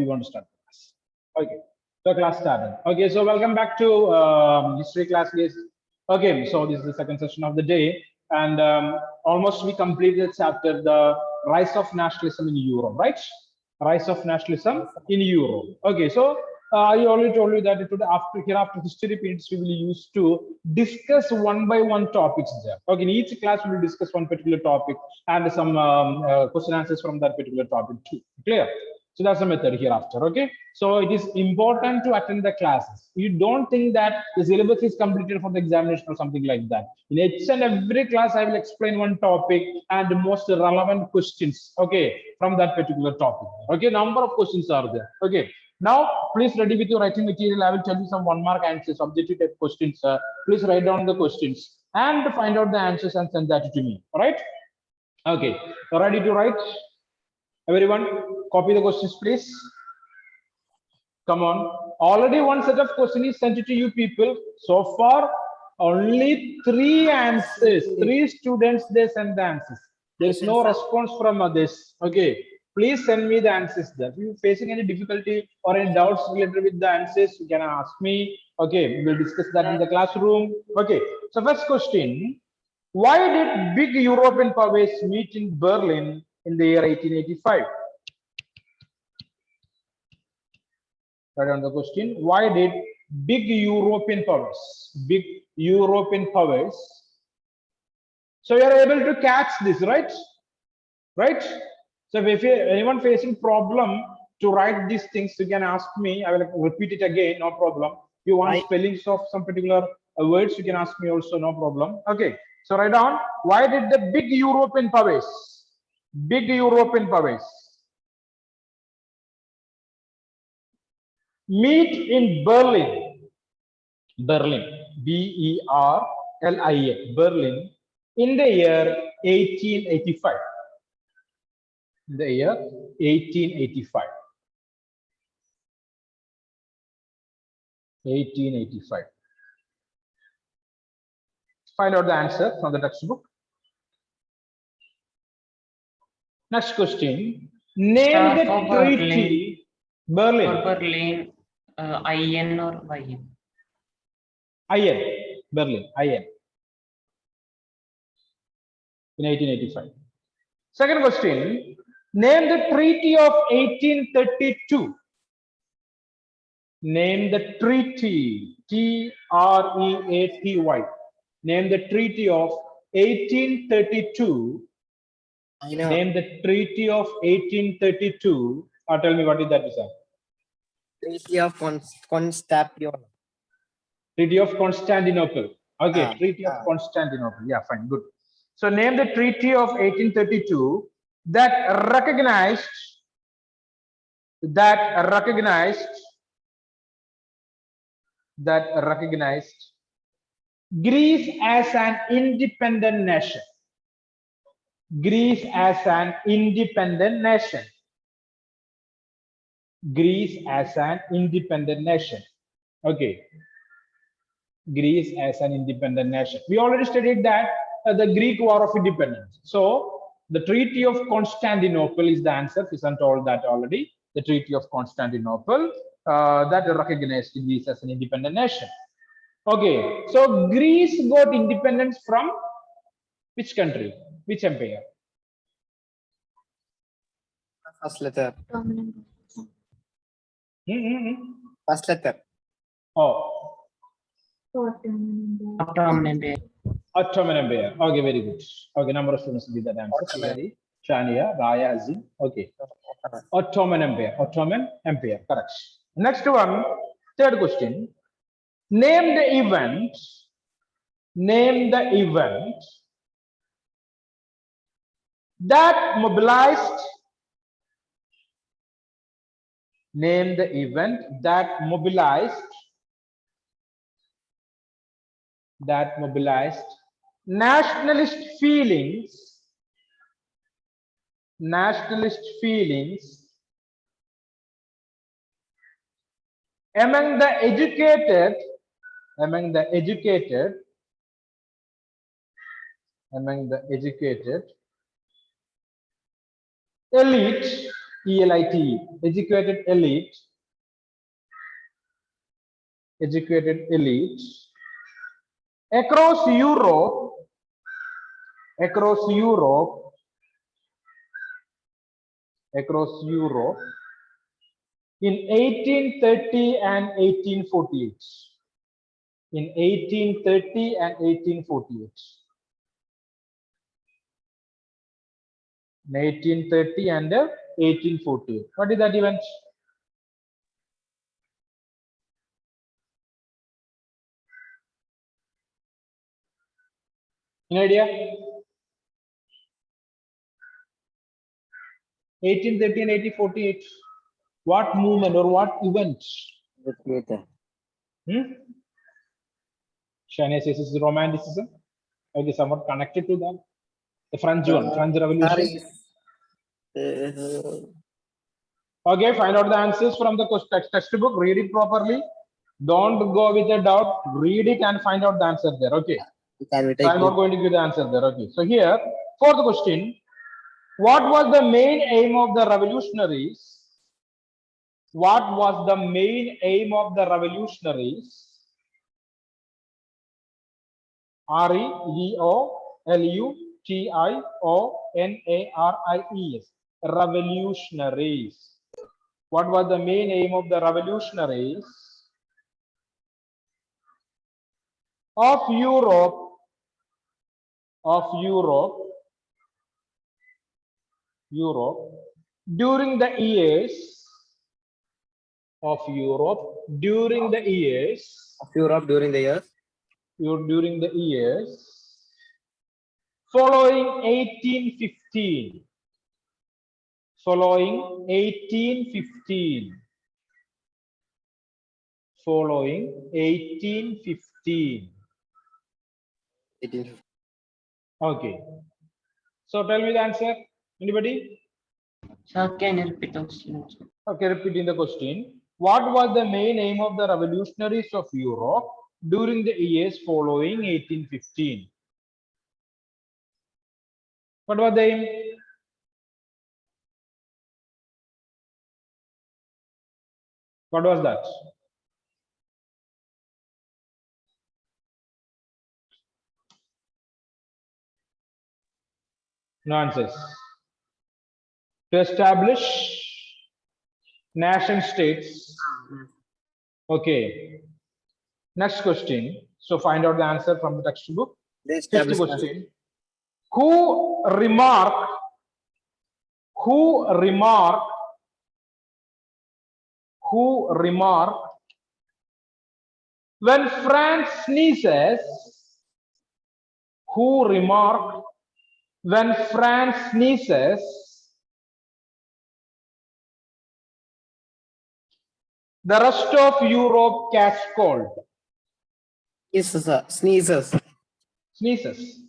we want to start the class. Okay, so class started. Okay, so welcome back to history class, guys. Okay, so this is the second session of the day, and almost we completed the chapter, the rise of nationalism in Europe, right? Rise of nationalism in Europe. Okay, so I already told you that after history periods we will use to discuss one by one topics there. Okay, in each class we will discuss one particular topic and some question answers from that particular topic too. Clear? So that's the method hereafter. Okay, so it is important to attend the classes. You don't think that the syllabus is completed for the examination or something like that. In each and every class I will explain one topic and the most relevant questions, okay, from that particular topic. Okay, number of questions are there. Okay, now please ready with your writing material. I will tell you some 1 mark answers, objective type questions. Please write down the questions and find out the answers and send that to me. All right, okay, ready to write? Everyone, copy the questions, please. Come on. Already one set of questions is sent to you people. So far, only 3 answers. 3 students, they send the answers. There is no response from others. Okay. Please send me the answers there. If you're facing any difficulty or any doubts related with the answers, you can ask me. Okay, we will discuss that in the classroom. Okay. So first question. Why did big European powers meet in Berlin in the year 1885? Write down the question. Why did big European powers, so you are able to catch this, right? Right? So if anyone facing problem to write these things, you can ask me. I will repeat it again, no problem. You want spellings of some particular words, you can ask me also, no problem. Okay, so write down, why did the big European powers meet in Berlin, B-E-R-L-I-N, Berlin, in the year 1885. In the year 1885. 1885. Find out the answer from the textbook. Next question. Name the treaty. Berlin. For Berlin, IN or YN? IN. Berlin. IN. In 1885. Second question. Name the Treaty of 1832. Name the treaty. T-R-E-A-T-Y. Name the Treaty of 1832. Name the Treaty of 1832. Tell me what is that, sir? Treaty of Constantinople. Treaty of Constantinople. Okay, Treaty of Constantinople. Yeah, fine, good. So name the Treaty of 1832 that recognized Greece as an independent nation. Greece as an independent nation. Greece as an independent nation. Okay. Greece as an independent nation. We already studied that the Greek War of Independence. So the Treaty of Constantinople is the answer. Isn't told that already. The Treaty of Constantinople that recognized Greece as an independent nation. Okay. So Greece got independence from which country? Which empire? First letter. First letter. Oh. Ottoman Empire. Ottoman Empire. Okay, very good. Okay, number of students give that answer. Shania, Raya, Azim. Okay. Ottoman Empire. Ottoman Empire. Correct. Next one. Third question. Name the event. Name the event that mobilized. Name the event that mobilized nationalist feelings among the educated elite ELITE, educated elite, across Europe, across Europe, across Europe in 1830 and 1848. In 1830 and 1848. In 1830 and 1848. What is that event? Any idea? 1830 and 1848. What movement or what event? The theater. Shania says it's romanticism. Okay, somewhat connected to that. The French one, French Revolution. Okay, find out the answers from the textbook. Read it properly. Don't go with a doubt. Read it and find out the answer there. Okay. So I'm not going to give the answer there. Okay. So here, fourth question. What was the main aim of the revolutionaries? What was the main aim of the revolutionaries? revolutionaries. Revolutionaries. What was the main aim of the revolutionaries of Europe? During the years of Europe during the years during the years following 1815. Following 1815. Following 1815. 1850. Okay. So tell me the answer. Anybody? Sir, can you repeat the question? Okay, repeating the question. What was the main aim of the revolutionaries of Europe during the years following 1815? What was the aim? What was that? No answers. To establish nation states. Okay. Next question. So find out the answer from the textbook. Fifth question. Who remarked when France sneezes? Who remarked when France sneezes? The rest of Europe catch cold. Yes, sir. Sneezes. Sneezes.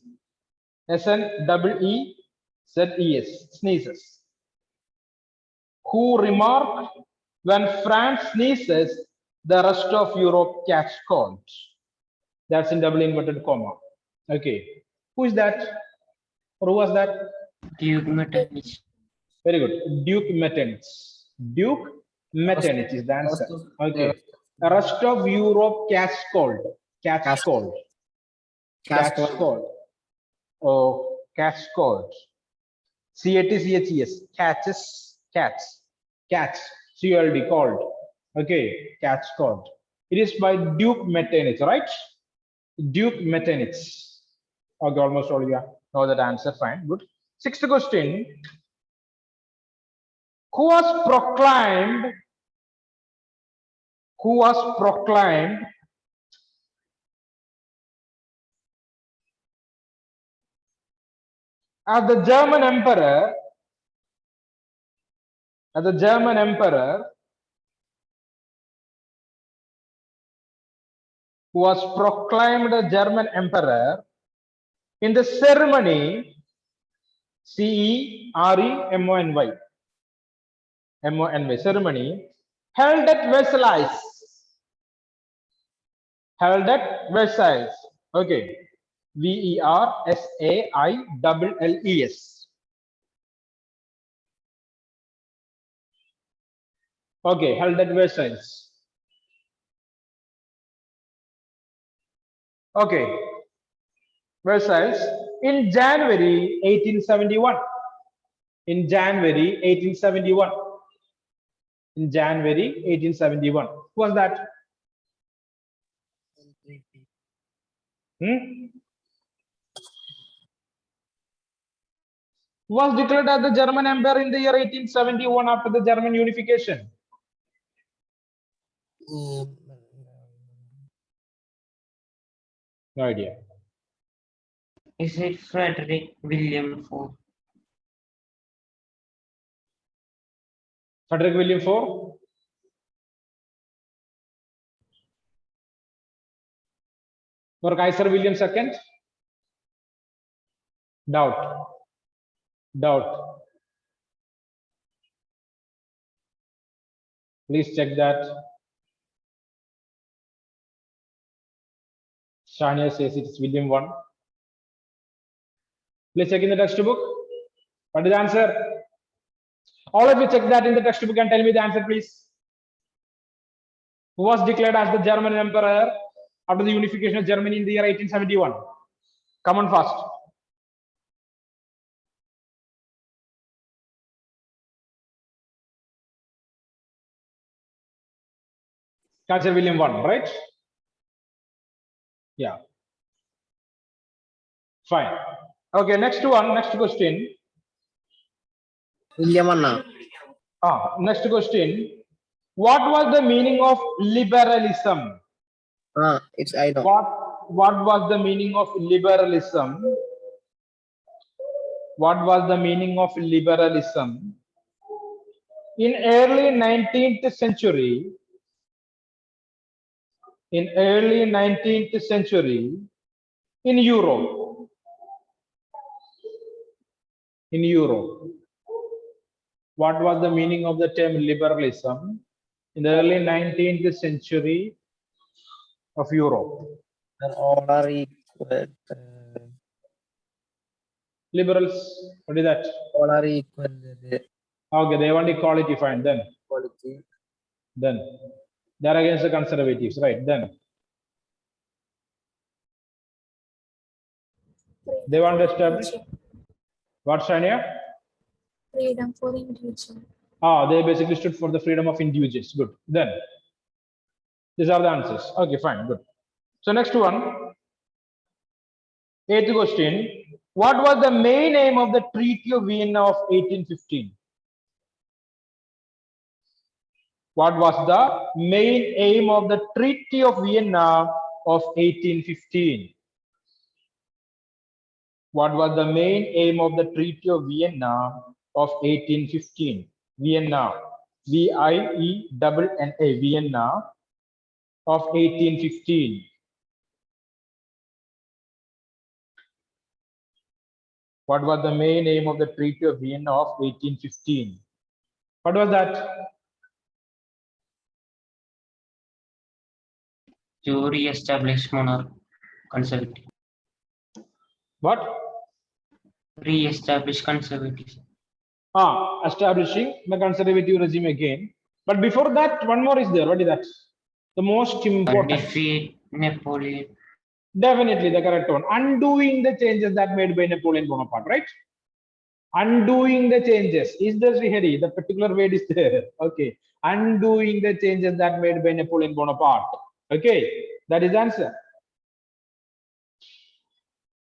SNEEZES. Sneezes. Who remarked when France sneezes, the rest of Europe catch cold. That's in double inverted comma. Okay. Who is that? Or who was that? Duke Metternich. Very good. Duke Metternich. Duke Metternich is the answer. Okay. The rest of Europe catch cold. Catch cold. Catch cold. Oh, catch cold. CATCHES. Catches. Cats. Cats. CLD cold. Okay. Catch cold. It is by Duke Metternich, right? Duke Metternich. Okay, almost all you know that answer. Fine. Good. Sixth question. Who was proclaimed as the German emperor who was proclaimed a German emperor in the ceremony CEREMONY ceremony held at Versailles. Okay. VERSAILLES. Okay, held at Versailles. Okay, Versailles in January 1871. In January 1871. In January 1871. Who was that? Hmm? Was declared as the German Empire in the year 1871 after the German unification. No idea. Is it Frederick William IV? Frederick William IV. Or Kaiser William II? Doubt. Doubt. Please check that. Shania says it's William I. Please check in the textbook. What is the answer? All of you check that in the textbook and tell me the answer, please. Who was declared as the German Emperor after the unification of Germany in the year 1871? Come on fast. Kaiser William I, right? Yeah. Fine. Okay, next one, next question. William Anna. Next question. What was the meaning of liberalism? It's I know. What was the meaning of liberalism? What was the meaning of liberalism in early 19th century? In early 19th century in Europe. In Europe. What was the meaning of the term liberalism in the early 19th century of Europe? And all are equal. Liberals, what is that? All are equal. Okay, they want equality, fine. Then Equality. they're against the conservatives, right? Then they want to establish what, Shania? Freedom for individual. They basically stood for the freedom of individuals. Good. Then these are the answers. Okay, fine, good. So next one, eighth question. What was the main aim of the Treaty of Vienna of 1815? What was the main aim of the Treaty of Vienna of 1815? What was the main aim of the Treaty of Vienna of 1815? Vienna, V-I-E-N-N-A, Vienna of 1815. What was the main aim of the Treaty of Vienna of 1815? What was that? To re-establish monarch conservative. What? Re-establish conservatism. Establishing the conservative regime again. But before that, one more is there. What is that? The most important. Defeat Napoleon. Definitely the correct one. Undoing the changes that made by Napoleon Bonaparte, right? Undoing the changes. Is there, Srihari? The particular word is there. Okay. Undoing the changes that made by Napoleon Bonaparte. Okay. That is the answer.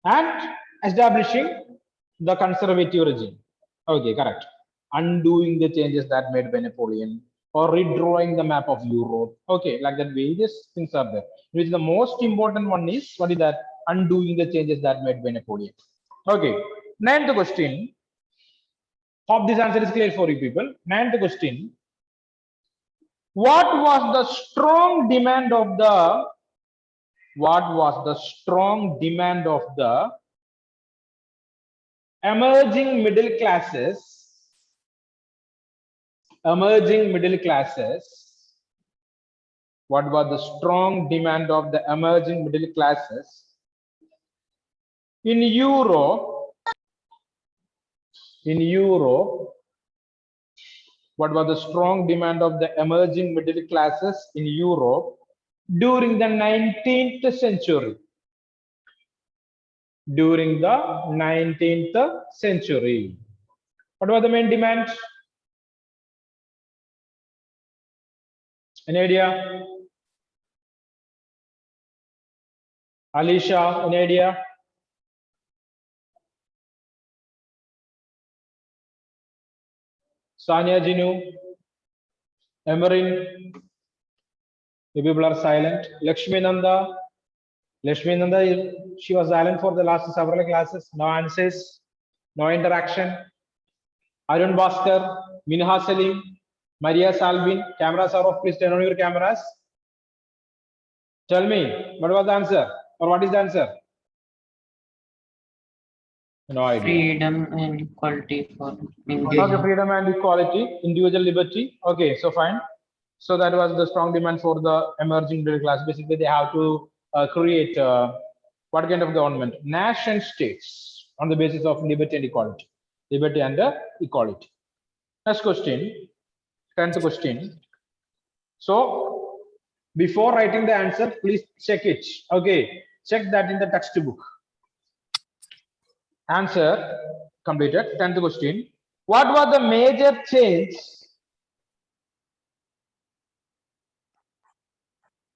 And establishing the conservative regime. Okay, correct. Undoing the changes that made by Napoleon or redrawing the map of Europe. Okay, like that, various things are there. Which the most important one is, what is that? Undoing the changes that made by Napoleon. Okay, ninth question. Hope this answer is clear for you people. Ninth question. What was the strong demand of the emerging middle classes? What was the strong demand of the emerging middle classes in Europe? What was the strong demand of the emerging middle classes in Europe during the 19th century? During the 19th century. What was the main demand? Any idea? Alicia, any idea? Sanya, Jinu, Emerin, you people are silent. Lakshmi Nanda, she was silent for the last several classes. No answers, no interaction. Arun Bhaskar, Minha Salim, Maria Salvin, cameras are off. Please turn on your cameras. Tell me, what was the answer? Or what is the answer? No idea. Freedom and equality for Okay, individual. freedom and equality, individual liberty. Okay, so fine. So that was the strong demand for the emerging middle class. Basically, they have to create what kind of government? Nation states on the basis of liberty and equality. Liberty and equality. Next question, 10th question. So before writing the answer, please check it. Okay, check that in the textbook. Answer completed. 10th question. What was the major change?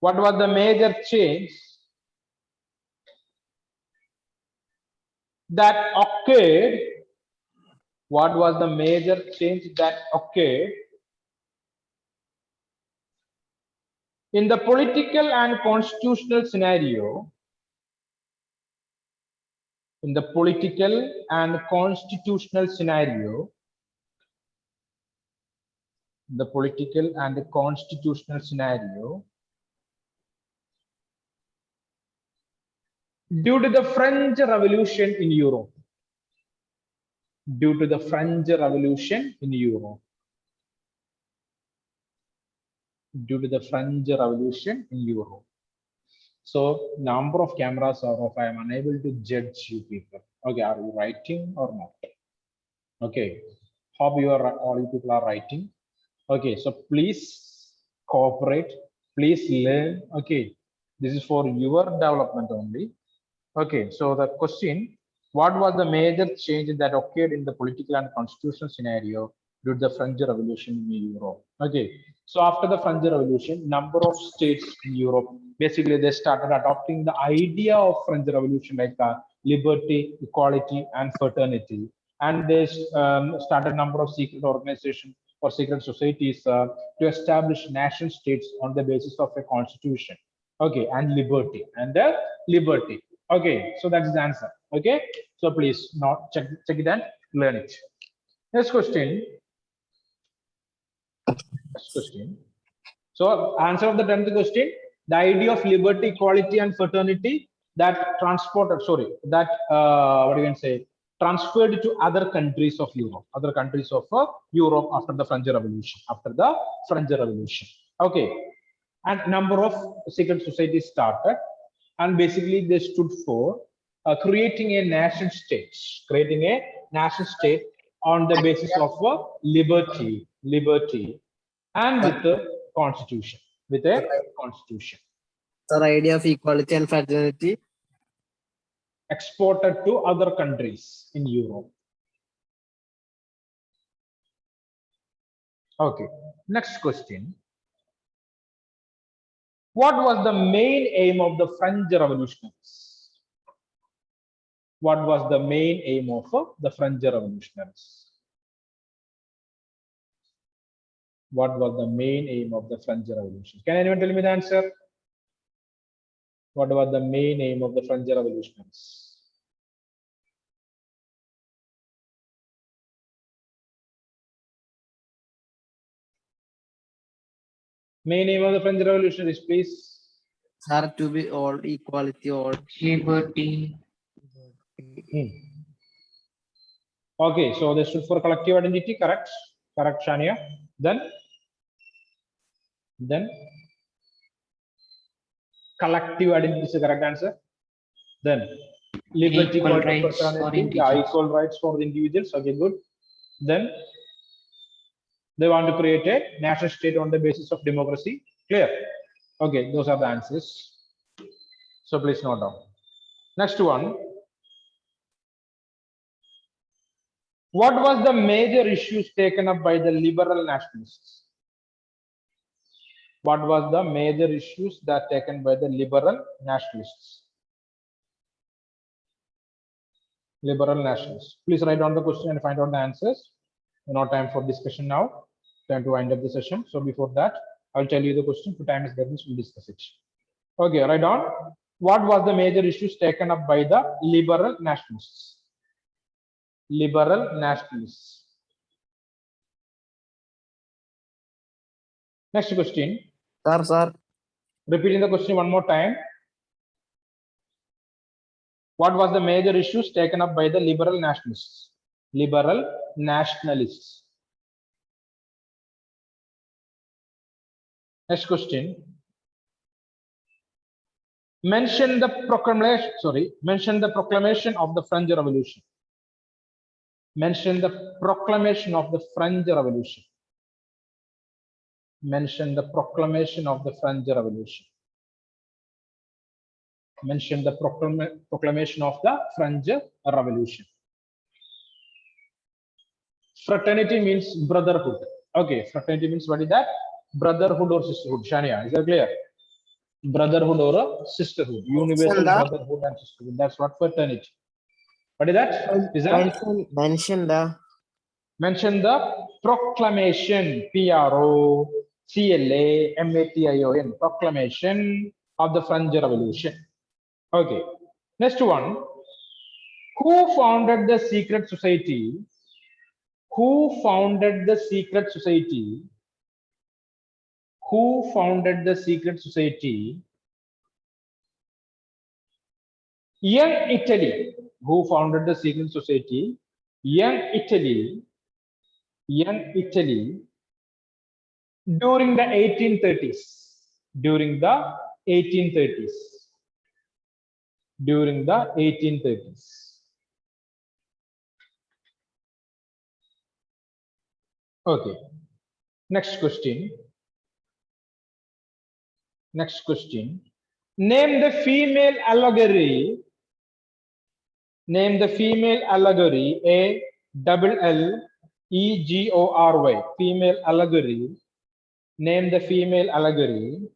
What was the major change that occurred? What was the major change that occurred in the political and constitutional scenario? In the political and constitutional scenario, the political and the constitutional scenario, due to the French Revolution in Europe. Due to the French Revolution in Europe. Due to the French Revolution in Europe. So number of cameras are off. I am unable to judge you people. Okay, are you writing or not? Okay, hope you are all you people are writing. Okay, so please cooperate, please learn. Okay, this is for your development only. Okay, so the question, what was the major change that occurred in the political and constitutional scenario due to the French Revolution in Europe? Okay, so after the French Revolution, number of states in Europe, basically they started adopting the idea of French Revolution like liberty, equality, and fraternity. And they started a number of secret organizations or secret societies to establish nation states on the basis of a constitution. Okay, and liberty, liberty. Okay, so that's the answer. Okay, so please not check it and learn it. Next question. Next question. So answer of the 10th question, the idea of liberty, equality, and fraternity that transported, sorry, that what do you can say, transferred to other countries of Europe, Europe after the French Revolution, Okay, and number of secret societies started, and basically they stood for creating a nation state, on the basis of liberty, and with the constitution, The idea of equality and fraternity. exported to other countries in Europe. Okay, next question. What was the main aim of the French revolutionaries? What was the main aim of the French revolutionaries? What was the main aim of the French Revolution? Can anyone tell me the answer? What was the main aim of the French revolutionaries? Main aim of the French revolutionaries, please. Sir, to be all equality, all Liberty. Okay, so they stood for collective identity, correct? Correct, Shania. Then collective identity is the correct answer. Then liberty, Equal equality, rights for fraternity, individuals. equal rights for the individuals. Okay, good. Then They want to create a national state on the basis of democracy. Clear? Okay, those are the answers. So please note down. Next one. What was the major issues taken up by the liberal nationalists? What was the major issues that taken by the liberal nationalists? Liberal nationalists. Please write down the question and find out the answers. No time for discussion now. Time to wind up the session. So before that, I'll tell you the question. For time is there, we'll discuss it. Okay, write down. What was the major issues taken up by the liberal nationalists? Liberal nationalists. Next question. Sir. Repeating the question one more time. What was the major issues taken up by the liberal nationalists? Liberal nationalists. Next question. Mention the proclamation. Mention the proclamation of the French Revolution. Mention the proclamation of the French Revolution. Mention the proclamation of the French Revolution. Mention the proclamation of the French Revolution. Fraternity means brotherhood. Okay, fraternity means what is that? Brotherhood or sisterhood. Shania, is that clear? Brotherhood or sisterhood. Universal brotherhood and sisterhood. That's what fraternity. What is that? Is that? Mention the proclamation. Proclamation. Proclamation of the French Revolution. Okay. Next one. Who founded the secret society? Who founded the secret society? Who founded the secret society? Young Italy. Who founded the secret society? Young Italy. Young Italy. During the 1830s. During the 1830s. During the 1830s. Okay. Next question. Next question. Name the female allegory. Name the female allegory. ALLEGORY. Female allegory. Name the female allegory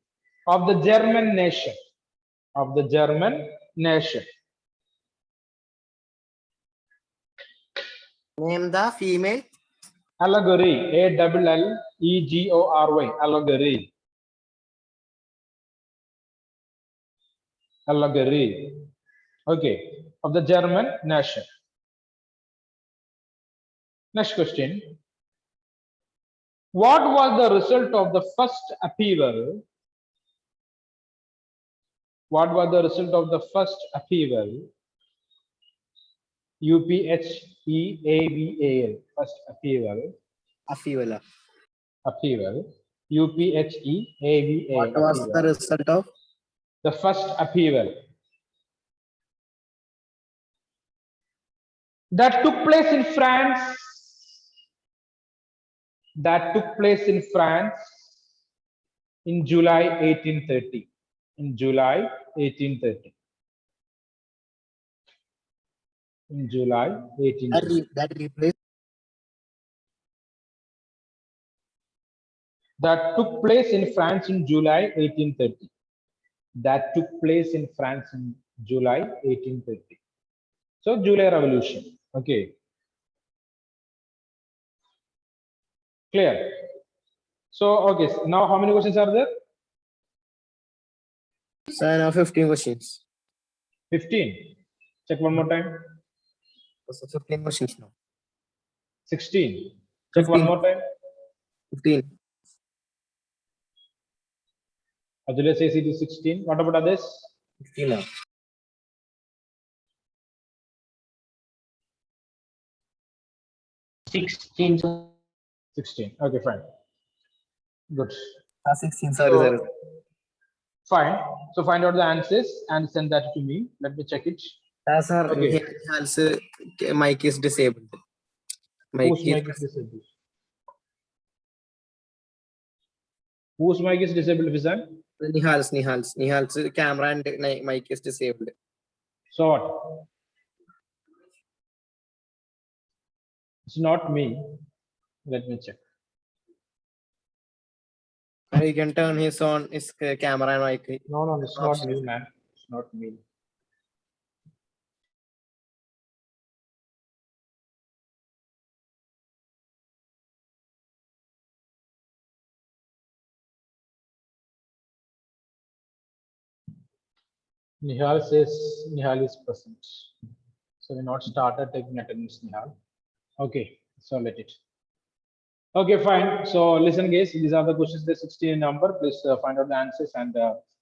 of the German nation. Of the German nation. Name the female allegory. ALLEGORY. Allegory. Allegory. Okay. Of the German nation. Next question. What was the result of the first upheaval? What was the result of the first upheaval? UPHEAVAL. First upheaval. upheaval. Upheaval. UPHEAVAL. What was the result of the first upheaval? That took place in France. That took place in France in July 1830. In July 1830. In July 1830. That took place in France in July 1830. That took place in France in July 1830. So July Revolution. Okay. Clear. So okay. Now how many questions are there? Sir, now 15 questions. 15. Check one more time. So 15 questions now. 16. Check 15. one more time. 15. Ajula says it is 16. What about others? 15 now. 16. 16. Okay, fine. Good. 16. Sorry, So, sorry. fine. So find out the answers and send that to me. Let me check it. Sir, Okay. also mic is disabled. Whose mic is disabled? Whose mic is disabled, Vizan? Nihal's camera and mic is disabled. So what? It's not me. Let me check. He can turn his camera and mic. No, it's not me, man. It's not me. Nihal says Nihal is present. So we not started taking attendance, Nihal. Okay, so let it. Okay, fine. So listen, guys, these are the questions, the 16 number. Please find out the answers and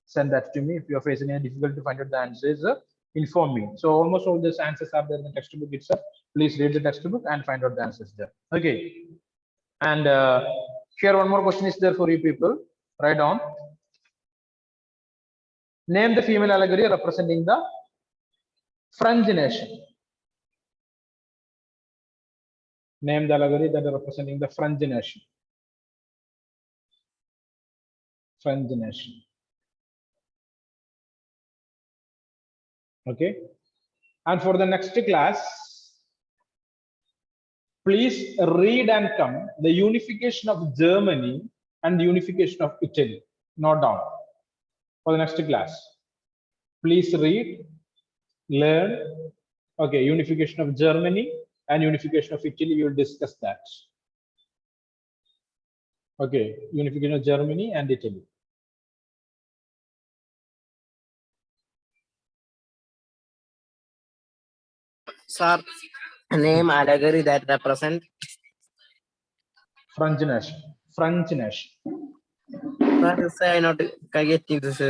send that to me. If you're facing any difficulty to find out the answers, inform me. So almost all these answers are there in the textbook itself. Please read the textbook and find out the answers there. Okay. And here one more question is there for you people. Write down. Name the female allegory representing the French nation. Name the allegory that is representing the French nation. French nation. Okay. And for the next class, please read and come the unification of Germany and the unification of Italy. Note down. For the next class, please read, learn. Okay, unification of Germany and unification of Italy. We will discuss that. Okay, unification of Germany and Italy. Sir, name allegory that represent French nation. French nation. sir, I not getting this.